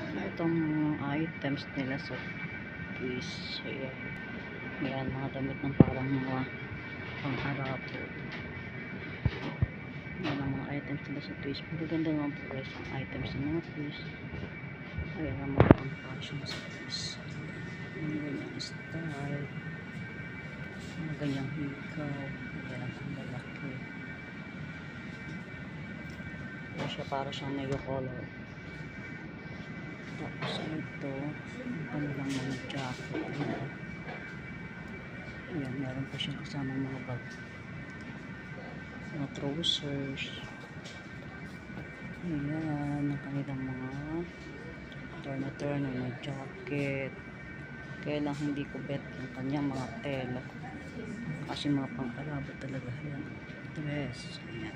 Itong items nila sa is ayan. Ayan, mga damit ng parang mga pang-harapo. Ayan ang mga items nila sa twist. Magaganda naman po guys ang items ng mga twist. Ayan ang mga pang-fashion sa twist. Ang ganyang style. Ang ganyang hikaw. Ayan ang lalaki. Ayan siya para siyang neo color. Tapos ito, ang kanilang mga jacket. Ayan, meron pa siyang kasama mga bag. Mga trousers. Ayan, ang kanilang mga turn-turn na jacket. Kaya lang hindi ko bet ang kanyang mga tela. Kasi mga pang-arabo talaga. Ayan, dress. Ayan.